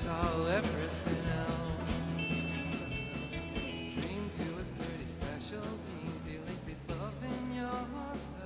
all everything else. Dream too is pretty special. Easy like peace, love in yourself.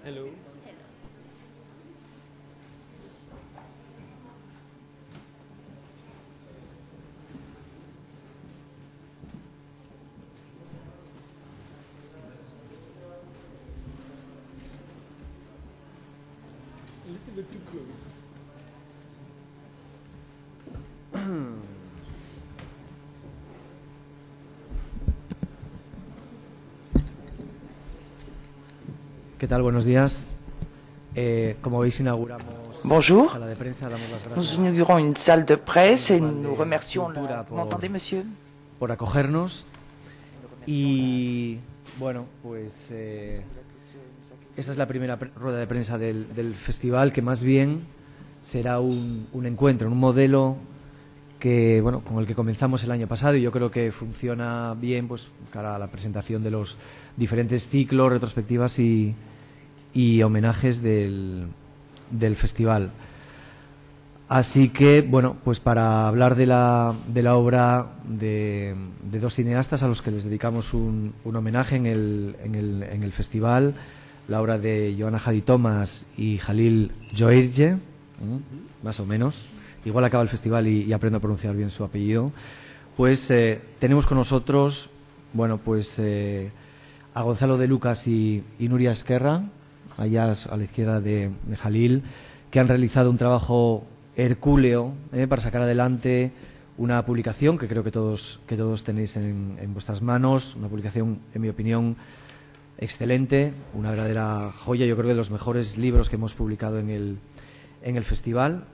Hello. A little bit too close. ¿Qué tal? Buenos días. Como veis, inauguramos Bonjour. la sala de prensa. Damos las Nous gracias inaugurons une salle de presse et nous de remercions Cultura Vous m'entendez, monsieur? por acogernos. Y bueno, pues esta es la primera rueda de prensa del festival, que más bien será un encuentro, un modelo que, bueno, con el que comenzamos el año pasado, y yo creo que funciona bien, pues cara a la presentación de los diferentes ciclos, retrospectivas y homenajes del festival. Así que, bueno, pues para hablar de la obra de dos cineastas a los que les dedicamos un homenaje en el festival, la obra de Joanna Hadi Thomas y Jalil Joirge, más o menos, igual acaba el festival y aprendo a pronunciar bien su apellido, pues tenemos con nosotros, bueno, pues a Gonzalo de Lucas y Nuria Esquerra, allá a la izquierda de Jalil, que han realizado un trabajo hercúleo para sacar adelante una publicación que creo que todos tenéis en vuestras manos, una publicación, en mi opinión, excelente, una verdadera joya, yo creo que de los mejores libros que hemos publicado en el festival.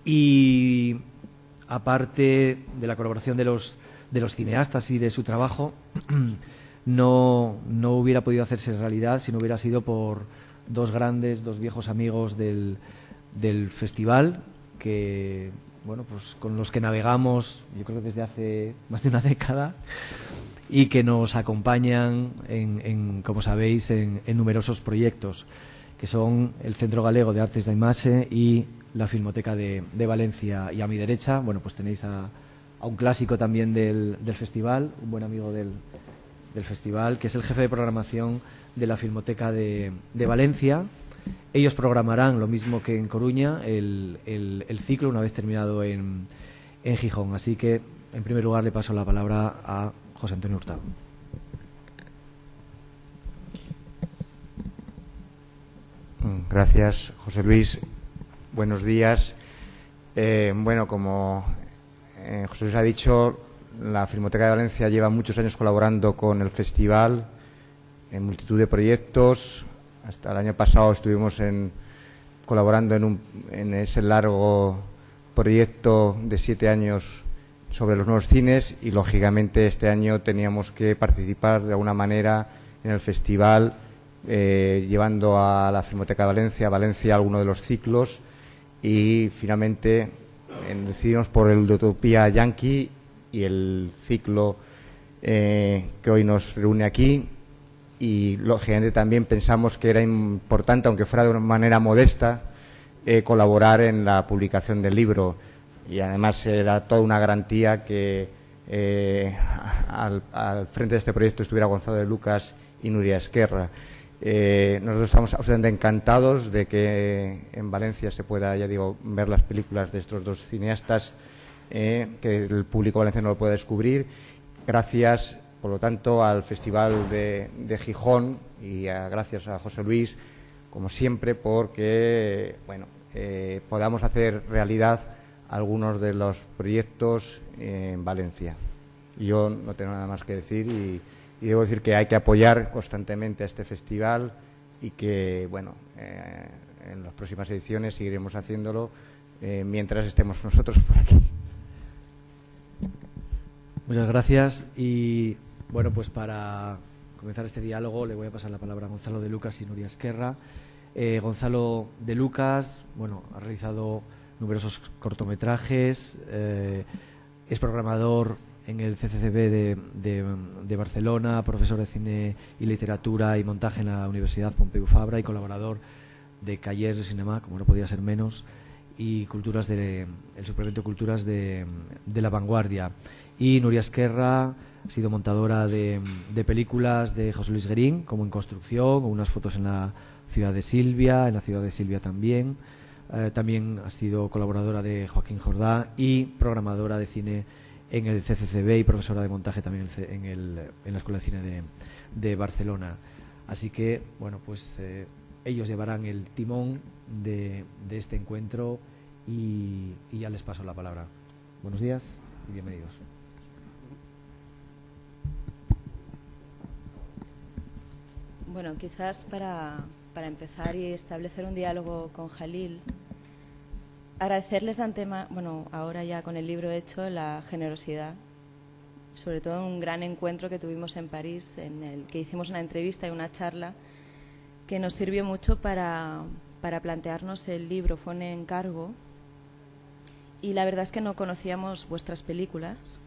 Y aparte de la colaboración de los cineastas y de su trabajo, no hubiera podido hacerse realidad si no hubiera sido por dos viejos amigos del festival, que, bueno, pues con los que navegamos, yo creo que desde hace más de una década, y que nos acompañan como sabéis, en numerosos proyectos, que son el Centro Galego de Artes da Imaxe y la Filmoteca de Valencia. Y a mi derecha, bueno, pues tenéis a un clásico también del festival, un buen amigo del festival, que es el jefe de programación de la Filmoteca de Valencia. Ellos programarán, lo mismo que en Coruña, el ciclo una vez terminado en Gijón. Así que, en primer lugar, le paso la palabra a José Antonio Hurtado. Gracias, José Luis. Buenos días. Bueno, como José Luis ha dicho, la Filmoteca de Valencia lleva muchos años colaborando con el festival en multitud de proyectos. Hasta el año pasado estuvimos colaborando en ese largo proyecto de 7 años sobre los nuevos cines, y lógicamente este año teníamos que participar de alguna manera en el festival, llevando a la Filmoteca de Valencia alguno de los ciclos, y finalmente decidimos por el de Utopía Yankee y el ciclo que hoy nos reúne aquí. Y lógicamente también pensamos que era importante, aunque fuera de una manera modesta, colaborar en la publicación del libro, y además era toda una garantía que al frente de este proyecto estuviera Gonzalo de Lucas y Nuria Esquerra. Nosotros estamos absolutamente encantados de que en Valencia se pueda, ya digo, ver las películas de estos dos cineastas, que el público valenciano lo pueda descubrir. Gracias, por lo tanto, al Festival de Gijón y gracias a José Luis, como siempre, porque podamos hacer realidad algunos de los proyectos en Valencia. Yo no tengo nada más que decir y debo decir que hay que apoyar constantemente a este festival y que, bueno, en las próximas ediciones seguiremos haciéndolo mientras estemos nosotros por aquí. Muchas gracias y, bueno, pues para comenzar este diálogo le voy a pasar la palabra a Gonzalo de Lucas y Nuria Esquerra. Gonzalo de Lucas, bueno, ha realizado numerosos cortometrajes, es programador en el CCCB de Barcelona, profesor de cine y literatura y montaje en la Universidad Pompeu Fabra y colaborador de Callers de Cinema, como no podía ser menos, y culturas el suplemento Culturas de La Vanguardia. Y Nuria Esquerra ha sido montadora de películas de José Luis Guerín, como En Construcción, o unas fotos en la ciudad de Silvia, también. También ha sido colaboradora de Joaquín Jordá y programadora de cine en el CCCB y profesora de montaje también en la Escuela de Cine de Barcelona. Así que, bueno, pues ellos llevarán el timón de este encuentro y ya les paso la palabra. Buenos días y bienvenidos. Bueno, quizás para empezar y establecer un diálogo con Jalil, agradecerles de antemano, bueno, ahora ya con el libro hecho, la generosidad, sobre todo un gran encuentro que tuvimos en París, en el que hicimos una entrevista y una charla que nos sirvió mucho para plantearnos el libro. Fue un encargo y la verdad es que no conocíamos vuestras películas,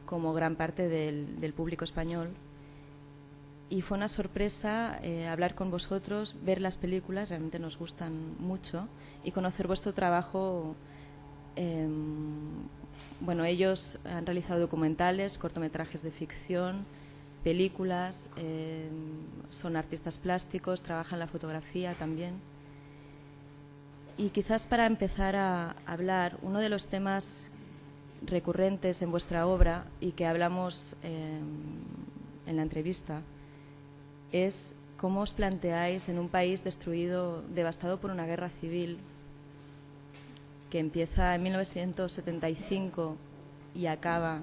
como gran parte del público español. Y fue una sorpresa hablar con vosotros, ver las películas, realmente nos gustan mucho, y conocer vuestro trabajo. Bueno, ellos han realizado documentales, cortometrajes de ficción, películas, son artistas plásticos, trabajan la fotografía también. Y quizás para empezar a hablar, uno de los temas recurrentes en vuestra obra y que hablamos en la entrevista es cómo os planteáis en un país destruido, devastado por una guerra civil que empieza en 1975 y acaba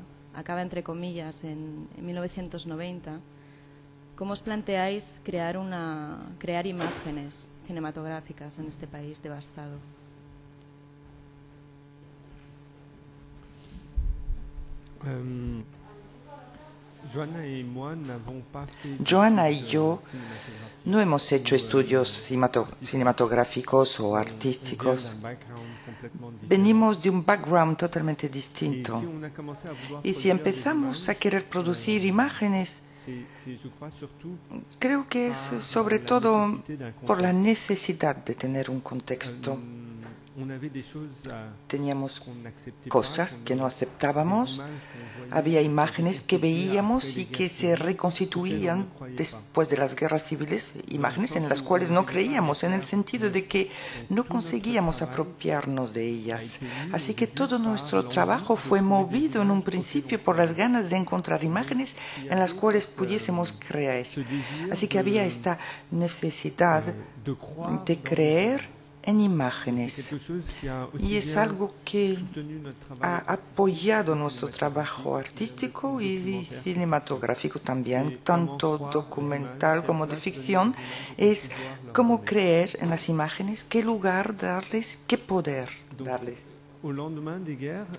entre comillas en 1990. ¿Cómo os planteáis crear imágenes cinematográficas en este país devastado? Joana y yo no hemos hecho estudios cinematográficos o artísticos. Venimos de un background totalmente distinto. Y si empezamos a querer producir imágenes, creo que es sobre todo por la necesidad de tener un contexto. Teníamos cosas que no aceptábamos, había imágenes que veíamos y que se reconstituían después de las guerras civiles, imágenes en las cuales no creíamos, en el sentido de que no conseguíamos apropiarnos de ellas. Así que todo nuestro trabajo fue movido en un principio por las ganas de encontrar imágenes en las cuales pudiésemos creer. Así que había esta necesidad de creer en imágenes, y es algo que ha apoyado nuestro trabajo artístico y cinematográfico también, tanto documental como de ficción. Es como creer en las imágenes, qué lugar darles, qué poder darles.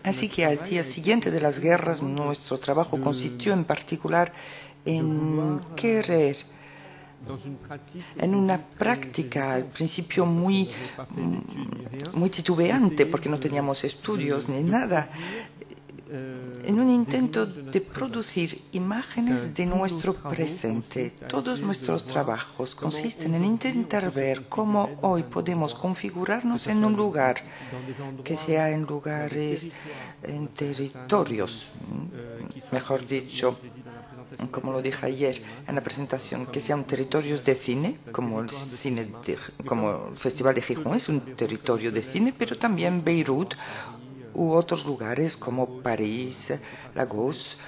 Así que al día siguiente de las guerras, nuestro trabajo consistió en particular en querer, en una práctica al principio muy titubeante, porque no teníamos estudios ni nada, en un intento de producir imágenes de nuestro presente. Todos nuestros trabajos consisten en intentar ver cómo hoy podemos configurarnos en un lugar, que sea en lugares, en territorios, mejor dicho, como lo dije ayer en la presentación, que sean territorios de cine, como el Festival de Gijón es un territorio de cine, pero también Beirut, u otros lugares como París, Lagos,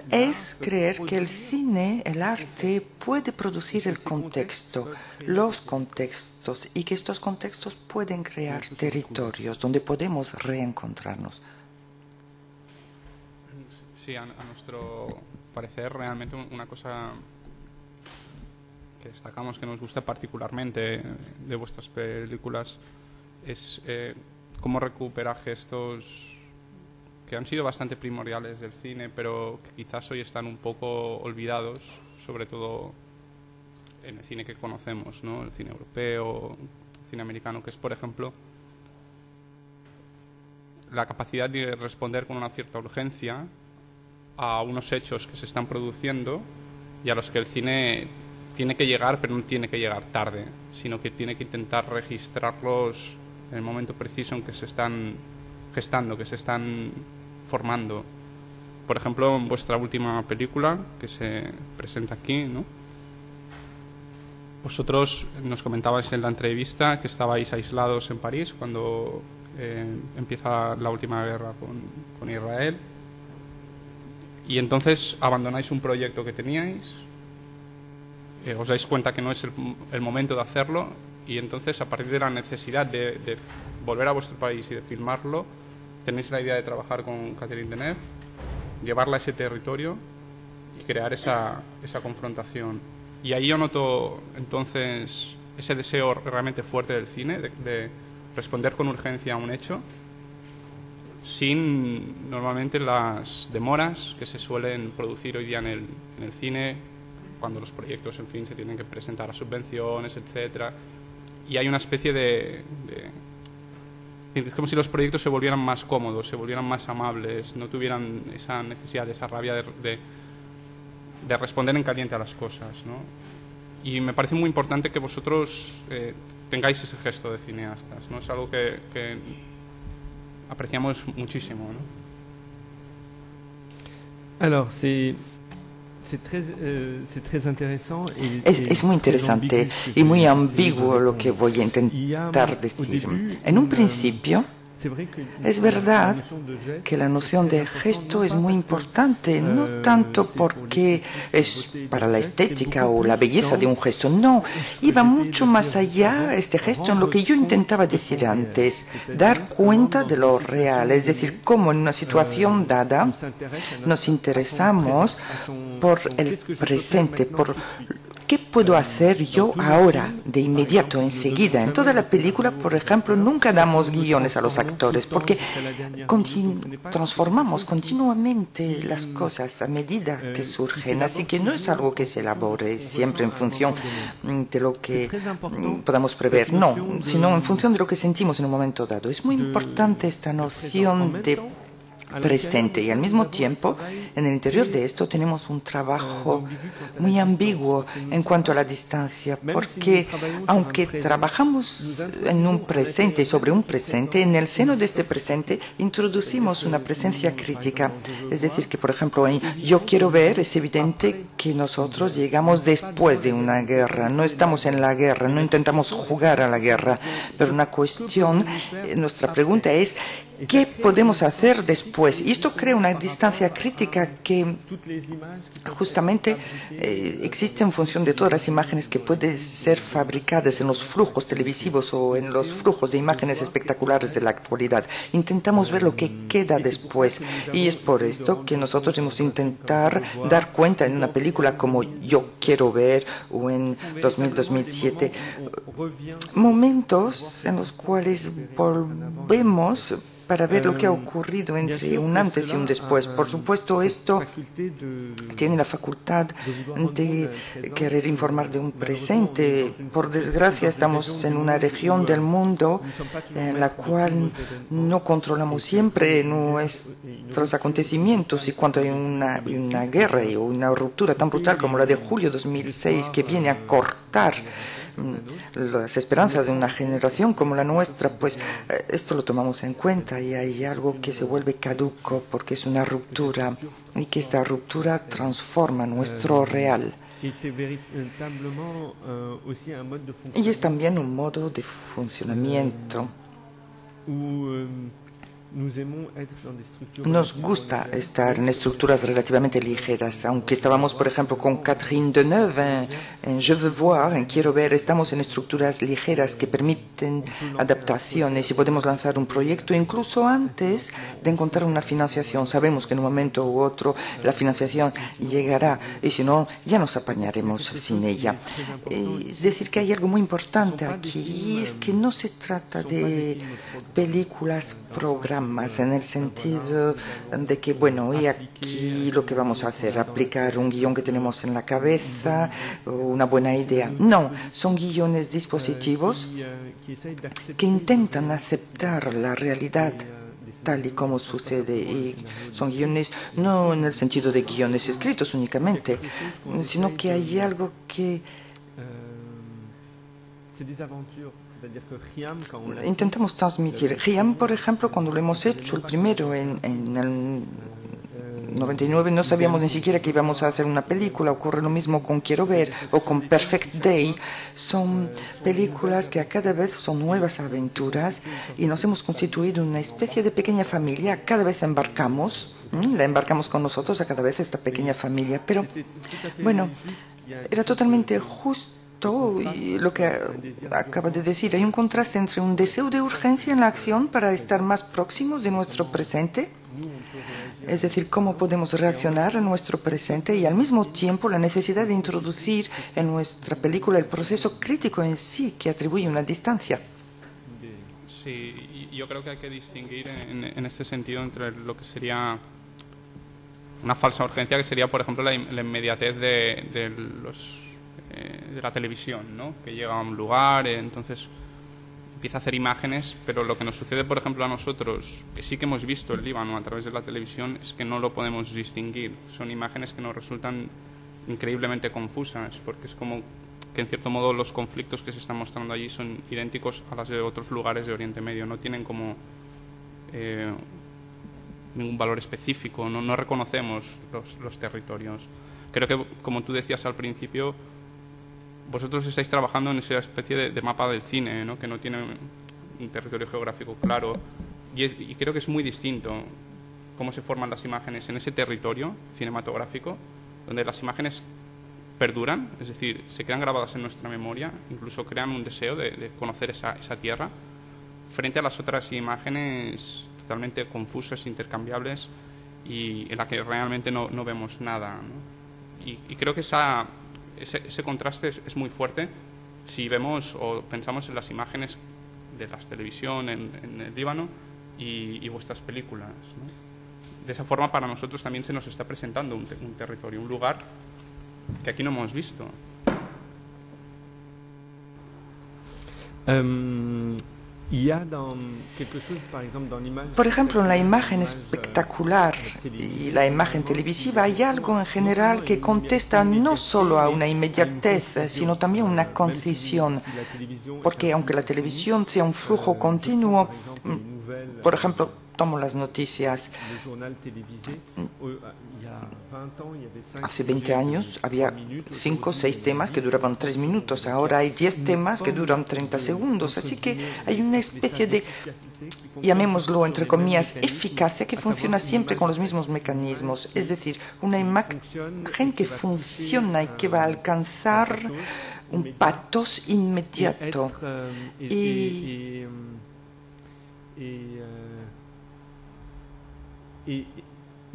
es creer que el cine, el arte, puede producir el contexto, los contextos, y que estos contextos pueden crear territorios donde podemos reencontrarnos. Sí, a nuestro parecer, realmente una cosa que destacamos, que nos gusta particularmente de vuestras películas, es cómo recupera gestos que han sido bastante primordiales del cine, pero que quizás hoy están un poco olvidados, sobre todo en el cine que conocemos, ¿no? El cine europeo, el cine americano, que es, por ejemplo, la capacidad de responder con una cierta urgencia a unos hechos que se están produciendo y a los que el cine tiene que llegar, pero no tiene que llegar tarde, sino que tiene que intentar registrarlos en el momento preciso en que se están gestando, que se están formando. Por ejemplo, en vuestra última película, que se presenta aquí, ¿no? Vosotros nos comentabais en la entrevista que estabais aislados en París cuando empieza la última guerra con Israel. Y entonces abandonáis un proyecto que teníais, os dais cuenta que no es el momento de hacerlo, y entonces a partir de la necesidad de volver a vuestro país y de filmarlo, tenéis la idea de trabajar con Catherine Deneuve, llevarla a ese territorio y crear esa confrontación. Y ahí yo noto entonces ese deseo realmente fuerte del cine de responder con urgencia a un hecho, sin normalmente las demoras que se suelen producir hoy día en el cine, cuando los proyectos, en fin, se tienen que presentar a subvenciones, etcétera. Y hay una especie es como si los proyectos se volvieran más cómodos, se volvieran más amables, no tuvieran esa necesidad, esa rabia de responder en caliente a las cosas, ¿no? Y me parece muy importante que vosotros tengáis ese gesto de cineastas, ¿no? Es algo que apreciamos muchísimo, ¿no? Alors, c'est très intéressant es muy interesante y muy ambiguo lo que voy a intentar decir. En un principio, es verdad que la noción de gesto es muy importante, no tanto porque es para la estética o la belleza de un gesto, no, iba mucho más allá este gesto en lo que yo intentaba decir antes, dar cuenta de lo real, es decir, cómo en una situación dada nos interesamos por el presente, por qué puedo hacer yo ahora, de inmediato, enseguida. En toda la película, por ejemplo, nunca damos guiones a los actores porque transformamos continuamente las cosas a medida que surgen, así que no es algo que se elabore siempre en función de lo que podamos prever, no, sino en función de lo que sentimos en un momento dado. Es muy importante esta noción de presente y al mismo tiempo en el interior de esto tenemos un trabajo muy ambiguo en cuanto a la distancia, porque aunque trabajamos en un presente, sobre un presente, en el seno de este presente introducimos una presencia crítica, es decir, que por ejemplo en Yo quiero ver es evidente que nosotros llegamos después de una guerra, no estamos en la guerra, no intentamos jugar a la guerra, pero una cuestión, nuestra pregunta es ¿qué podemos hacer después? Y esto crea una distancia crítica que justamente existe en función de todas las imágenes que pueden ser fabricadas en los flujos televisivos o en los flujos de imágenes espectaculares de la actualidad. Intentamos ver lo que queda después. Y es por esto que nosotros hemos intentado dar cuenta en una película como Yo quiero ver o en 2007 momentos en los cuales volvemos para ver lo que ha ocurrido entre un antes y un después. Por supuesto, esto tiene la facultad de querer informar de un presente. Por desgracia, estamos en una región del mundo en la cual no controlamos siempre nuestros acontecimientos, y cuando hay una guerra o una ruptura tan brutal como la de julio 2006 que viene a cortar las esperanzas de una generación como la nuestra, pues esto lo tomamos en cuenta y hay algo que se vuelve caduco porque es una ruptura y que esta ruptura transforma nuestro real. Y es también un modo de funcionamiento. Nos gusta estar en estructuras relativamente ligeras, aunque estábamos, por ejemplo, con Catherine Deneuve en Je veux voir, en Quiero ver, estamos en estructuras ligeras que permiten adaptaciones y podemos lanzar un proyecto incluso antes de encontrar una financiación. Sabemos que en un momento u otro la financiación llegará y si no, ya nos apañaremos sin ella. Es decir, que hay algo muy importante aquí y es que no se trata de películas programas en el sentido de que, bueno, y aquí lo que vamos a hacer, aplicar un guión que tenemos en la cabeza, una buena idea. No, son guiones dispositivos que intentan aceptar la realidad tal y como sucede. Y son guiones no en el sentido de guiones escritos únicamente, sino que hay algo que intentamos transmitir. Riam, por ejemplo, cuando lo hemos hecho, el primero en el 99, no sabíamos ni siquiera que íbamos a hacer una película. Ocurre lo mismo con Quiero ver o con Perfect Day. Son películas que a cada vez son nuevas aventuras y nos hemos constituido una especie de pequeña familia. Cada vez la embarcamos con nosotros a cada vez esta pequeña familia. Pero, bueno, era totalmente justo. Y lo que acaba de decir, hay un contraste entre un deseo de urgencia en la acción para estar más próximos de nuestro presente, es decir, cómo podemos reaccionar a nuestro presente y al mismo tiempo la necesidad de introducir en nuestra película el proceso crítico en sí que atribuye una distancia. Sí, yo creo que hay que distinguir en este sentido entre lo que sería una falsa urgencia, que sería, por ejemplo, la inmediatez de la televisión, ¿no? Que llega a un lugar, entonces empieza a hacer imágenes, pero lo que nos sucede, por ejemplo, a nosotros, que sí que hemos visto el Líbano a través de la televisión, es que no lo podemos distinguir. Son imágenes que nos resultan increíblemente confusas, porque es como que, en cierto modo, los conflictos que se están mostrando allí son idénticos a los de otros lugares de Oriente Medio. No tienen como ningún valor específico, no reconocemos los territorios. Creo que, como tú decías al principio, vosotros estáis trabajando en esa especie de mapa del cine, ¿no? Que no tiene un territorio geográfico claro. Y creo que es muy distinto cómo se forman las imágenes en ese territorio cinematográfico, donde las imágenes perduran, es decir, se quedan grabadas en nuestra memoria, incluso crean un deseo de conocer esa tierra, frente a las otras imágenes totalmente confusas, intercambiables, y en la que realmente no vemos nada, ¿no? Y creo que ese contraste es muy fuerte si vemos o pensamos en las imágenes de la televisión en el Líbano y vuestras películas, ¿no? De esa forma, para nosotros también se nos está presentando un territorio, un lugar que aquí no hemos visto. Por ejemplo, en la imagen espectacular y la imagen televisiva hay algo en general que contesta no solo a una inmediatez, sino también a una concisión. Porque aunque la televisión sea un flujo continuo, por ejemplo, tomo las noticias. Hace 20 años había 5 o 6 temas que duraban 3 minutos. Ahora hay 10 temas que duran 30 segundos. Así que hay una especie de, llamémoslo entre comillas, eficacia que funciona siempre con los mismos mecanismos. Es decir, una imagen que funciona y que va a alcanzar un pathos inmediato. Y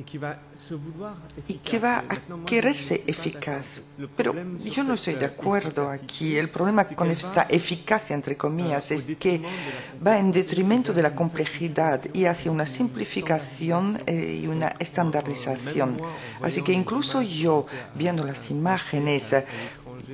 que va a quererse eficaz. Pero yo no estoy de acuerdo aquí. El problema con esta eficacia, entre comillas, es que va en detrimento de la complejidad y hacia una simplificación y una estandarización. Así que incluso yo, viendo las imágenes,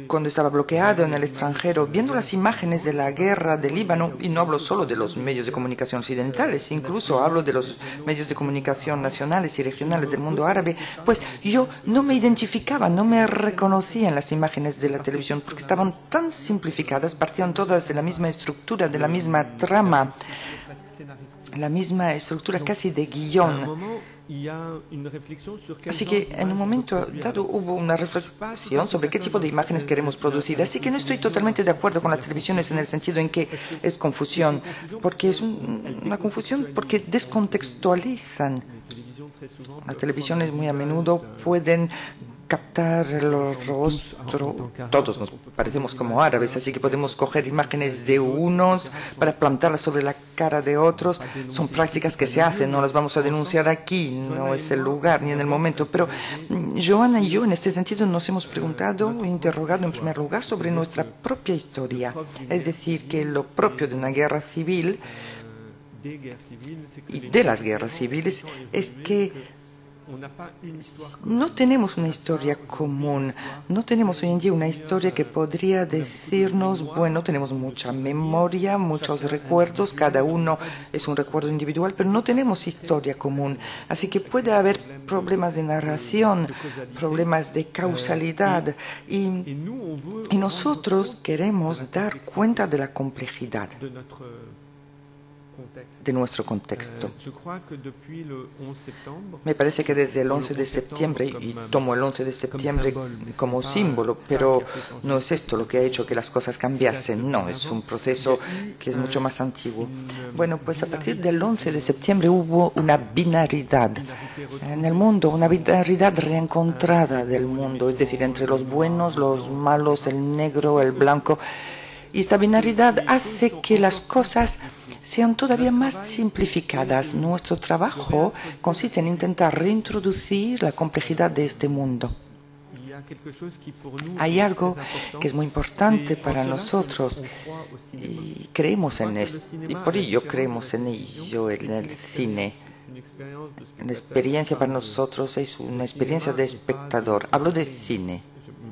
cuando estaba bloqueado en el extranjero, viendo las imágenes de la guerra del Líbano, y no hablo solo de los medios de comunicación occidentales, incluso hablo de los medios de comunicación nacionales y regionales del mundo árabe, pues yo no me identificaba, no me reconocía en las imágenes de la televisión, porque estaban tan simplificadas, partían todas de la misma estructura, de la misma trama, la misma estructura casi de guión. Así que en un momento dado hubo una reflexión sobre qué tipo de imágenes queremos producir. Así que no estoy totalmente de acuerdo con las televisiones en el sentido en que es confusión, porque es una confusión porque descontextualizan. Las televisiones muy a menudo pueden captar el rostro. Todos nos parecemos como árabes, así que podemos coger imágenes de unos para plantarlas sobre la cara de otros. Son prácticas que se hacen, no las vamos a denunciar aquí, no es el lugar ni en el momento. Pero Joana y yo en este sentido nos hemos preguntado o interrogado en primer lugar sobre nuestra propia historia. Es decir, que lo propio de una guerra civil y de las guerras civiles es que no tenemos una historia común, no tenemos hoy en día una historia que podría decirnos, bueno, tenemos mucha memoria, muchos recuerdos, cada uno es un recuerdo individual, pero no tenemos historia común. Así que puede haber problemas de narración, problemas de causalidad y nosotros queremos dar cuenta de la complejidad de nuestro contexto. Me parece que desde el 11 de septiembre, y tomo el 11 de septiembre como símbolo, pero no es esto lo que ha hecho que las cosas cambiasen, no, es un proceso que es mucho más antiguo. Bueno, pues a partir del 11 de septiembre hubo una binaridad en el mundo, una binaridad reencontrada del mundo, es decir, entre los buenos, los malos, el negro, el blanco. Y esta binaridad hace que las cosas sean todavía más simplificadas. Nuestro trabajo consiste en intentar reintroducir la complejidad de este mundo. Hay algo que es muy importante para nosotros y creemos en esto, y por ello creemos en ello, en el cine. La experiencia para nosotros es una experiencia de espectador. Hablo de cine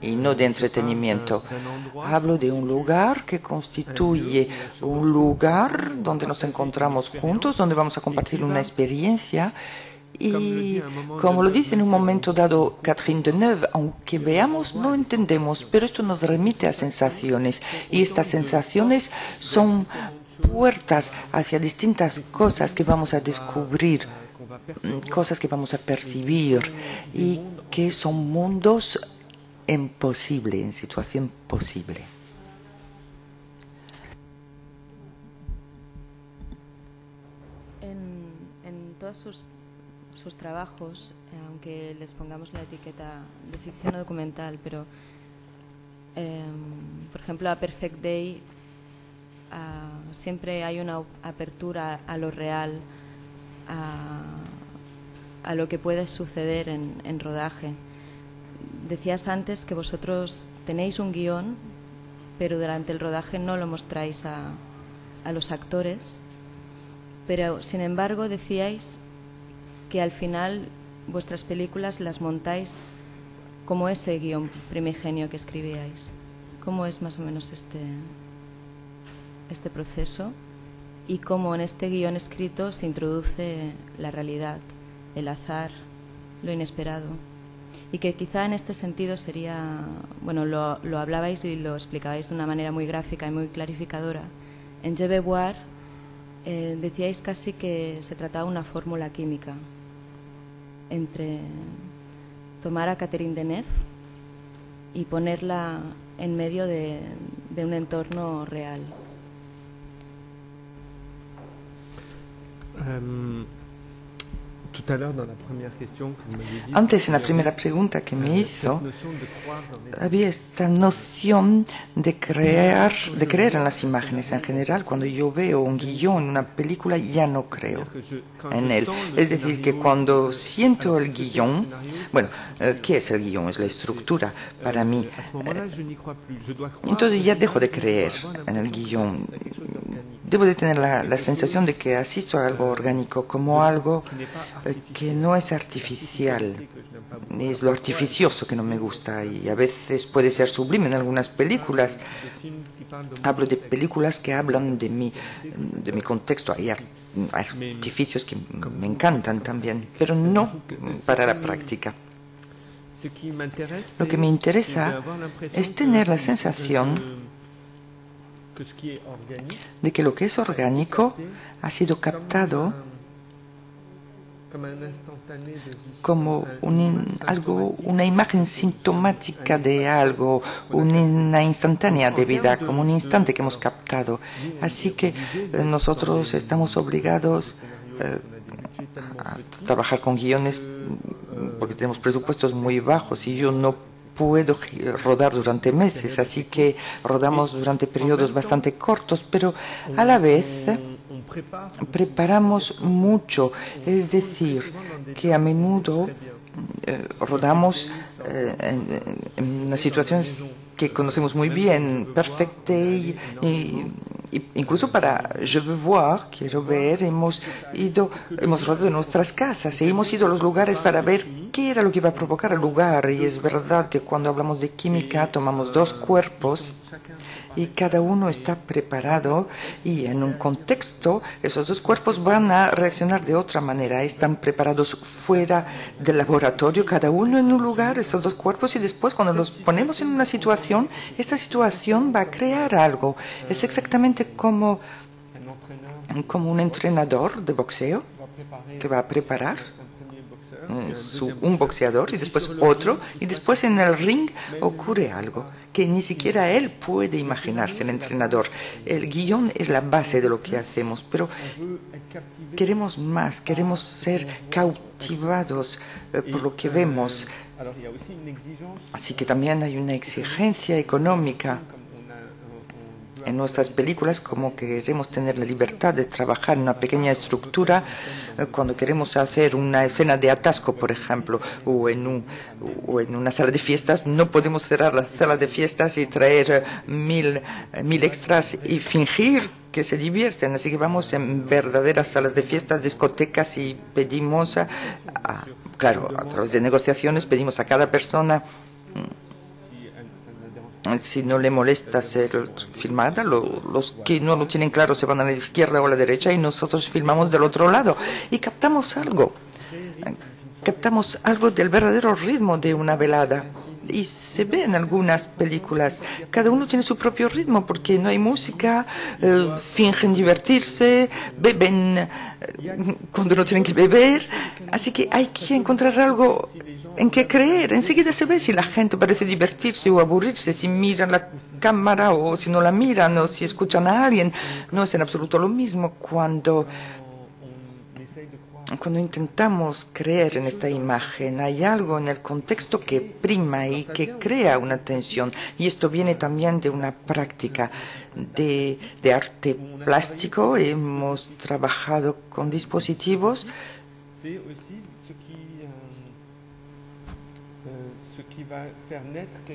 y no de entretenimiento. Hablo de un lugar que constituye un lugar donde nos encontramos juntos, donde vamos a compartir una experiencia. Y como lo dice en un momento dado Catherine Deneuve, aunque veamos, no entendemos, pero esto nos remite a sensaciones. Y estas sensaciones son puertas hacia distintas cosas que vamos a descubrir, cosas que vamos a percibir y que son mundos en posible, en situación posible. En todos sus trabajos, aunque les pongamos la etiqueta de ficción o documental, pero por ejemplo a Perfect Day siempre hay una apertura a lo real, a lo que puede suceder en rodaje. Decías antes que vosotros tenéis un guión, pero durante el rodaje no lo mostráis a los actores, pero sin embargo decíais que al final vuestras películas las montáis como ese guión primigenio que escribíais. ¿Cómo es más o menos este proceso? Y cómo en este guión escrito se introduce la realidad, el azar, lo inesperado. Y que quizá en este sentido sería, bueno, lo hablabais y lo explicabais de una manera muy gráfica y muy clarificadora. En Je vais voir decíais casi que se trataba de una fórmula química entre tomar a Catherine Deneuve y ponerla en medio de un entorno real. Antes, en la primera pregunta que me hizo, había esta noción de creer en las imágenes en general. Cuando yo veo un guión en una película, ya no creo en él. Es decir, que cuando siento el guión, bueno, ¿qué es el guión? Es la estructura para mí. Entonces ya dejo de creer en el guión. Debo de tener la sensación de que asisto a algo orgánico, como algo que no es artificial. Es lo artificioso que no me gusta y a veces puede ser sublime en algunas películas. Hablo de películas que hablan de mi contexto. Hay artificios que me encantan también, pero no para la práctica. Lo que me interesa es tener la sensación de que lo que es orgánico ha sido captado como una imagen sintomática de algo, una instantánea de vida, como un instante que hemos captado. Así que nosotros estamos obligados a trabajar con guiones porque tenemos presupuestos muy bajos y yo no puedo rodar durante meses, así que rodamos durante periodos bastante cortos, pero a la vez preparamos mucho, es decir, que a menudo rodamos en unas situaciones que conocemos muy bien, Perfect Day, incluso para Je veux voir, quiero ver, hemos rodado en nuestras casas y hemos ido a los lugares para ver qué era lo que iba a provocar el lugar. Y es verdad que cuando hablamos de química tomamos dos cuerpos y cada uno está preparado y en un contexto esos dos cuerpos van a reaccionar de otra manera. Están preparados fuera del laboratorio, cada uno en un lugar, esos dos cuerpos, y después cuando los ponemos en una situación, esta situación va a crear algo. Es exactamente como un entrenador de boxeo que va a preparar un boxeador y después otro, y después en el ring ocurre algo que ni siquiera él puede imaginarse, el entrenador. El guión es la base de lo que hacemos, pero queremos más, queremos ser cautivados por lo que vemos. Así que también hay una exigencia económica en nuestras películas, como queremos tener la libertad de trabajar en una pequeña estructura. Cuando queremos hacer una escena de atasco, por ejemplo, o en una sala de fiestas, no podemos cerrar la sala de fiestas y traer mil extras y fingir que se divierten. Así que vamos en verdaderas salas de fiestas, discotecas, y pedimos, claro, a través de negociaciones, pedimos a cada persona, si no le molesta ser filmada, los que no lo tienen claro se van a la izquierda o a la derecha y nosotros filmamos del otro lado y captamos algo del verdadero ritmo de una velada. Y se ve en algunas películas, cada uno tiene su propio ritmo porque no hay música, fingen divertirse, beben cuando no tienen que beber, así que hay que encontrar algo en que creer. Enseguida se ve si la gente parece divertirse o aburrirse, si miran la cámara o si no la miran o si escuchan a alguien. No es en absoluto lo mismo cuando intentamos creer en esta imagen. Hay algo en el contexto que prima y que crea una tensión. Y esto viene también de una práctica de arte plástico. Hemos trabajado con dispositivos.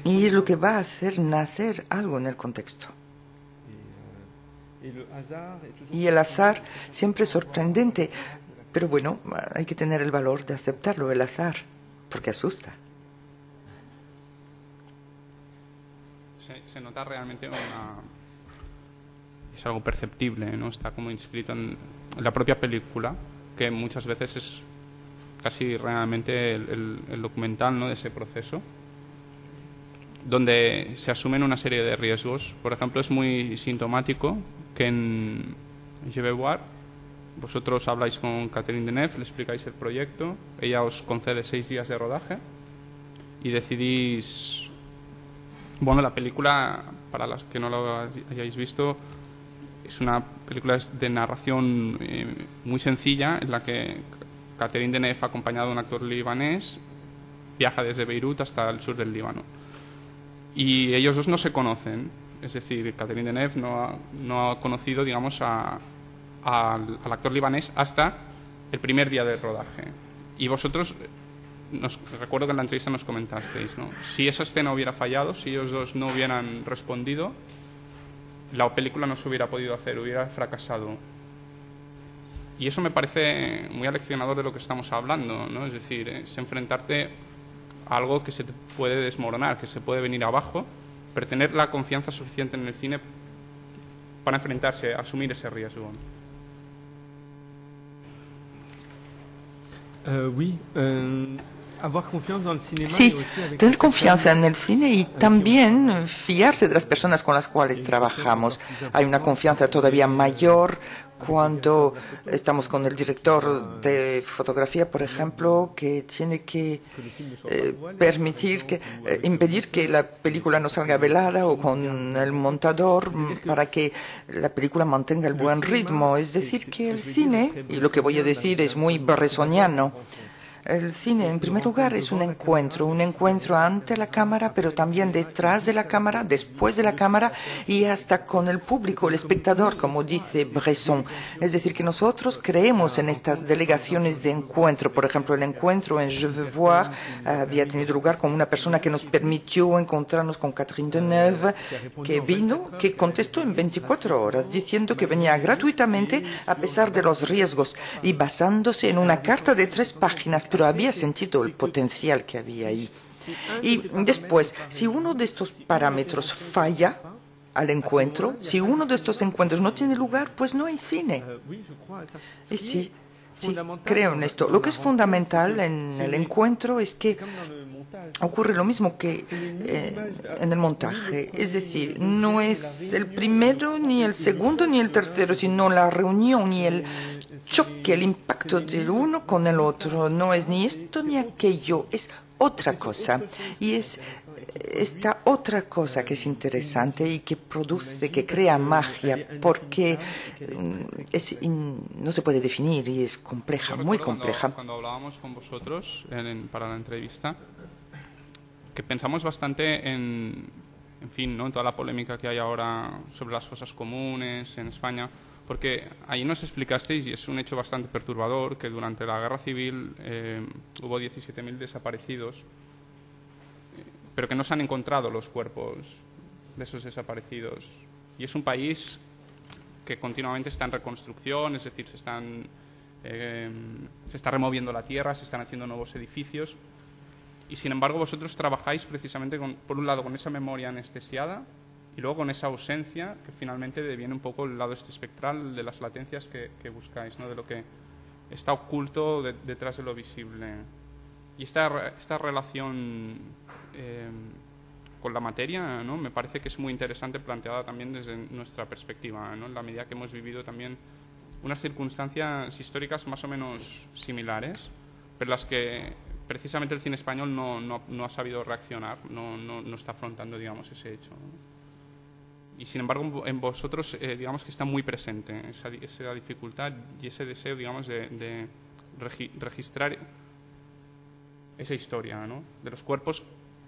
Y es lo que va a hacer nacer algo en el contexto. Y el azar siempre es sorprendente. Pero bueno, hay que tener el valor de aceptarlo, el azar, porque asusta. Se nota realmente es algo perceptible, ¿no? Está como inscrito en la propia película, que muchas veces es casi realmente el documental, ¿no?, de ese proceso, donde se asumen una serie de riesgos. Por ejemplo, es muy sintomático que en Je veux voir vosotros habláis con Catherine Deneuve, le explicáis el proyecto, ella os concede 6 días de rodaje y decidís... Bueno, la película, para los que no lo hayáis visto, es una película de narración muy sencilla, en la que Catherine Deneuve, acompañado de un actor libanés, viaja desde Beirut hasta el sur del Líbano. Y ellos dos no se conocen, es decir, Catherine Deneuve no ha conocido, digamos, al actor libanés hasta el primer día del rodaje. Y vosotros, recuerdo que en la entrevista nos comentasteis, ¿no?, si esa escena hubiera fallado, si ellos dos no hubieran respondido, la película no se hubiera podido hacer, hubiera fracasado. Y eso me parece muy aleccionador de lo que estamos hablando, ¿no? Es decir, es enfrentarte a algo que se te puede desmoronar, que se puede venir abajo, pero tener la confianza suficiente en el cine para enfrentarse, asumir ese riesgo. Oui. Sí, tener confianza en el cine y también fiarse de las personas con las cuales trabajamos. Hay una confianza todavía mayor cuando estamos con el director de fotografía, por ejemplo, que tiene que impedir que la película no salga velada, o con el montador para que la película mantenga el buen ritmo. Es decir, que el cine, y lo que voy a decir es muy bressoniano, el cine, en primer lugar, es un encuentro ante la cámara, pero también detrás de la cámara, después de la cámara y hasta con el público, el espectador, como dice Bresson. Es decir, que nosotros creemos en estas delegaciones de encuentro. Por ejemplo, el encuentro en Je veux voir había tenido lugar con una persona que nos permitió encontrarnos con Catherine Deneuve, que vino, que contestó en 24 horas, diciendo que venía gratuitamente a pesar de los riesgos y basándose en una carta de 3 páginas, pero había sentido el potencial que había ahí. Y después, si uno de estos parámetros falla al encuentro, si uno de estos encuentros no tiene lugar, pues no hay cine. Y sí, creo en esto. Lo que es fundamental en el encuentro es que ocurre lo mismo que en el montaje. Es decir, no es el primero, ni el segundo, ni el tercero, sino la reunión y el choque, el impacto del uno con el otro. No es ni esto ni aquello, es otra cosa. Y es esta otra cosa que es interesante y que produce, que crea magia, porque no se puede definir y es compleja, muy compleja. Cuando hablábamos con vosotros para la entrevista, que pensamos bastante en fin, ¿no?, en toda la polémica que hay ahora sobre las fosas comunes en España, porque ahí nos explicasteis, y es un hecho bastante perturbador, que durante la Guerra Civil hubo 17.000 desaparecidos, pero que no se han encontrado los cuerpos de esos desaparecidos. Y es un país que continuamente está en reconstrucción, es decir, se está removiendo la tierra, se están haciendo nuevos edificios. Y sin embargo vosotros trabajáis precisamente, por un lado, con esa memoria anestesiada y luego con esa ausencia, que finalmente deviene un poco el lado espectral de las latencias que buscáis, ¿no?, de lo que está oculto detrás de lo visible. Y esta relación con la materia, ¿no?, me parece que es muy interesante, planteada también desde nuestra perspectiva, ¿no?, en la medida que hemos vivido también unas circunstancias históricas más o menos similares, pero las que precisamente el cine español no ha sabido reaccionar, no está afrontando, digamos, ese hecho, ¿no? Y sin embargo en vosotros digamos que está muy presente esa dificultad y ese deseo, digamos, de registrar esa historia, ¿no?, de los cuerpos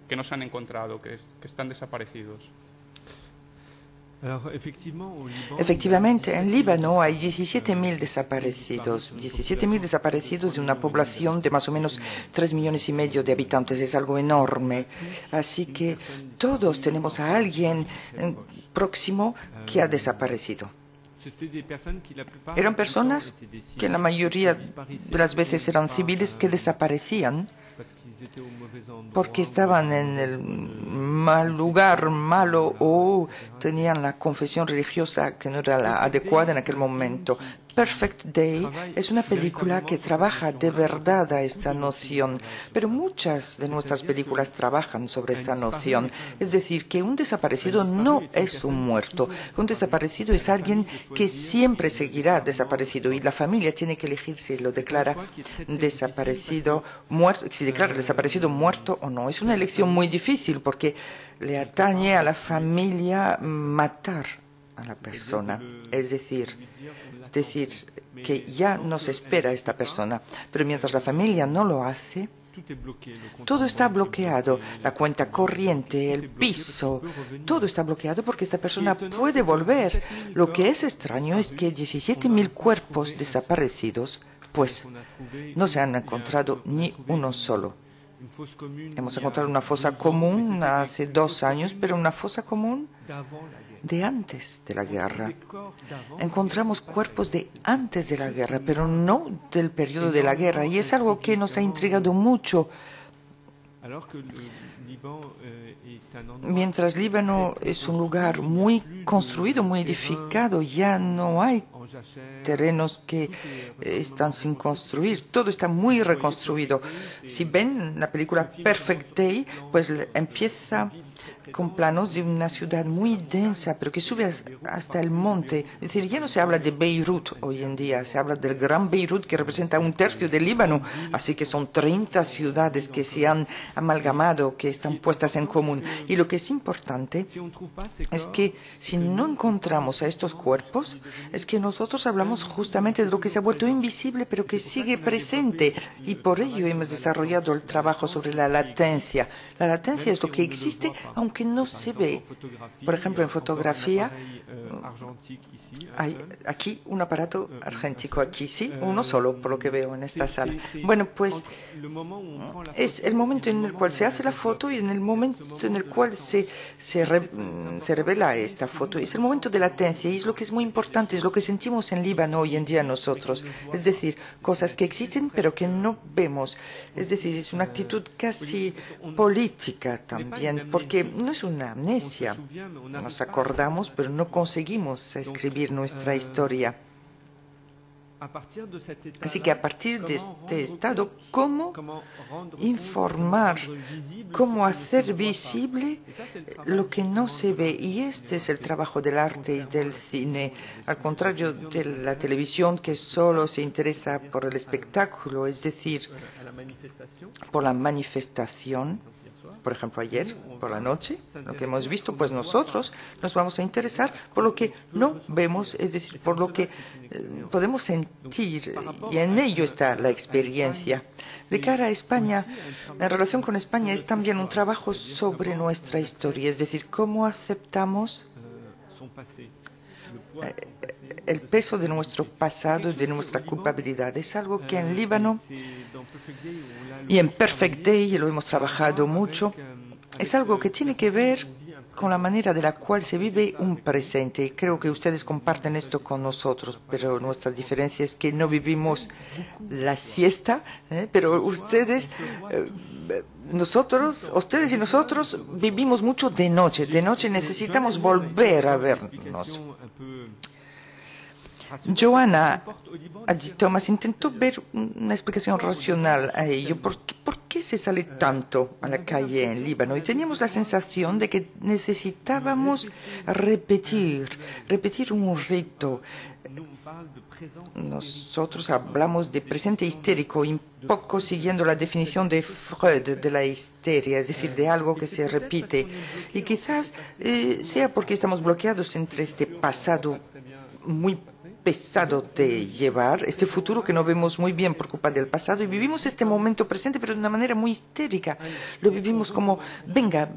que no se han encontrado, que están desaparecidos. Efectivamente, en Líbano hay 17.000 desaparecidos. 17.000 desaparecidos de una población de más o menos 3,5 millones de habitantes. Es algo enorme. Así que todos tenemos a alguien próximo que ha desaparecido. Eran personas que la mayoría de las veces eran civiles que desaparecían porque estaban en el mal lugar, malo, o tenían la confesión religiosa que no era la adecuada en aquel momento. Perfect Day es una película que trabaja de verdad a esta noción, pero muchas de nuestras películas trabajan sobre esta noción. Es decir, que un desaparecido no es un muerto. Un desaparecido es alguien que siempre seguirá desaparecido y la familia tiene que elegir si lo declara desaparecido, muerto, si declara desaparecido, muerto o no. Es una elección muy difícil porque le atañe a la familia matar a la persona, es decir que ya no se espera a esta persona, pero mientras la familia no lo hace, todo está bloqueado, la cuenta corriente, el piso, todo está bloqueado porque esta persona puede volver. Lo que es extraño es que 17.000 cuerpos desaparecidos, pues no se han encontrado ni uno solo. Hemos encontrado una fosa común hace 2 años, pero una fosa común de antes de la guerra. Encontramos cuerpos de antes de la guerra, pero no del periodo de la guerra, y es algo que nos ha intrigado mucho. Mientras Líbano es un lugar muy construido, muy edificado, ya no hay terrenos que están sin construir, todo está muy reconstruido. Si ven la película Perfect Day, pues empieza con planos de una ciudad muy densa, pero que sube hasta el monte. Es decir, ya no se habla de Beirut hoy en día, se habla del Gran Beirut, que representa 1/3 del Líbano, así que son 30 ciudades que se han amalgamado, que están puestas en común. Y lo que es importante es que si no encontramos a estos cuerpos, es que nosotros hablamos justamente de lo que se ha vuelto invisible, pero que sigue presente. Y por ello hemos desarrollado el trabajo sobre la latencia. La latencia es lo que existe, aunque no se ve. Por ejemplo, en fotografía hay aquí un aparato argéntico, aquí sí, uno solo, por lo que veo en esta sala. Bueno, pues es el momento en el cual se hace la foto y en el momento en el cual se revela esta foto. Es el momento de latencia y es lo que es muy importante, es lo que sentimos en Líbano hoy en día nosotros. Es decir, cosas que existen pero que no vemos. Es decir, es una actitud casi política también, porque no es una amnesia. Nos acordamos, pero no conseguimos escribir nuestra historia. Así que a partir de este estado, ¿cómo informar, cómo hacer visible lo que no se ve? Y este es el trabajo del arte y del cine, al contrario de la televisión que solo se interesa por el espectáculo, es decir, por la manifestación. Por ejemplo, ayer por la noche, lo que hemos visto, pues nosotros nos vamos a interesar por lo que no vemos, es decir, por lo que podemos sentir, y en ello está la experiencia. De cara a España, en relación con España, es también un trabajo sobre nuestra historia, es decir, cómo aceptamos el peso de nuestro pasado y de nuestra culpabilidad. Es algo que en Líbano y en Perfect Day lo hemos trabajado mucho. Es algo que tiene que ver con la manera de la cual se vive un presente. Creo que ustedes comparten esto con nosotros, pero nuestra diferencia es que no vivimos la siesta, pero ustedes y nosotros vivimos mucho de noche. De noche necesitamos volver a vernos. Joanna Thomas intentó ver una explicación racional a ello. ¿Por qué se sale tanto a la calle en Líbano? Y teníamos la sensación de que necesitábamos repetir un rito. Nosotros hablamos de presente histérico, un poco siguiendo la definición de Freud de la histeria, es decir, de algo que se repite. Y quizás sea porque estamos bloqueados entre este pasado muy pesado de llevar, este futuro que no vemos muy bien por culpa del pasado, y vivimos este momento presente pero de una manera muy histérica. Lo vivimos como, venga,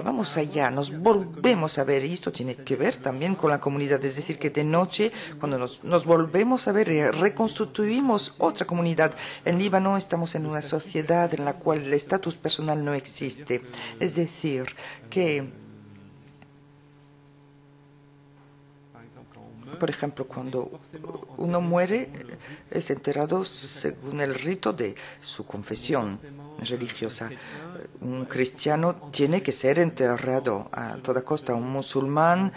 vamos allá, nos volvemos a ver. Y esto tiene que ver también con la comunidad, es decir, que de noche, cuando nos volvemos a ver, reconstituimos otra comunidad. En Líbano estamos en una sociedad en la cual el estatus personal no existe. Es decir, que por ejemplo, cuando uno muere, es enterrado según el rito de su confesión religiosa. Un cristiano tiene que ser enterrado a toda costa. Un musulmán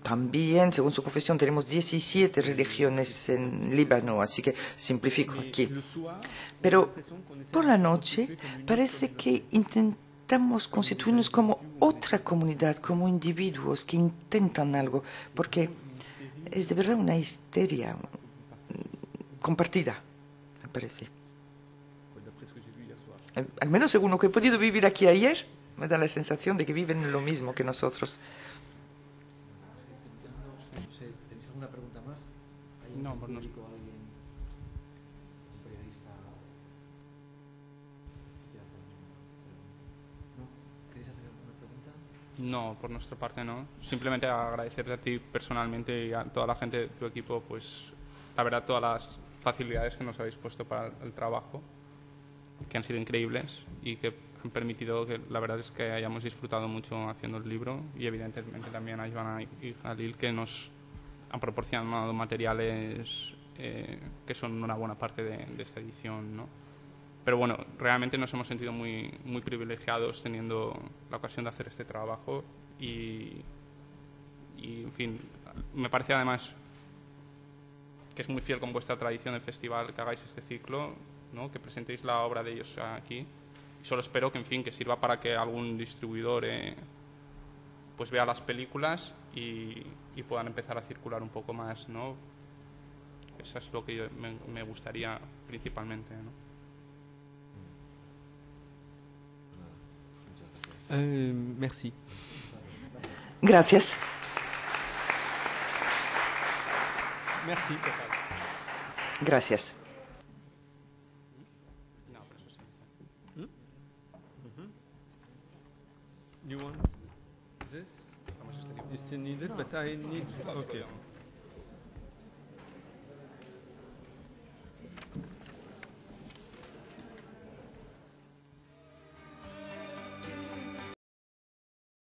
también, según su confesión. Tenemos 17 religiones en Líbano, así que simplifico aquí. Pero por la noche parece que intentamos constituirnos como otra comunidad, como individuos que intentan algo, porque es de verdad una histeria compartida, me parece. Al menos según lo que he podido vivir aquí ayer, me da la sensación de que viven lo mismo que nosotros. ¿Tenéis alguna pregunta más? No, por no. No, por nuestra parte no. Simplemente agradecerte a ti personalmente y a toda la gente de tu equipo, pues la verdad, todas las facilidades que nos habéis puesto para el trabajo, que han sido increíbles y que han permitido que la verdad es que hayamos disfrutado mucho haciendo el libro, y evidentemente también a Joanna y Jalil, que nos han proporcionado materiales que son una buena parte de esta edición, ¿no? Pero bueno, realmente nos hemos sentido muy, muy privilegiados teniendo la ocasión de hacer este trabajo y en fin, me parece además que es muy fiel con vuestra tradición del festival que hagáis este ciclo, ¿no? Que presentéis la obra de ellos aquí. Y solo espero que, en fin, que sirva para que algún distribuidor pues vea las películas y puedan empezar a circular un poco más, ¿no? Eso es lo que me gustaría principalmente, ¿no? Merci. Gracias. Merci. Gracias. No, pero eso sí. You want this? You still need it, but I need... Okay.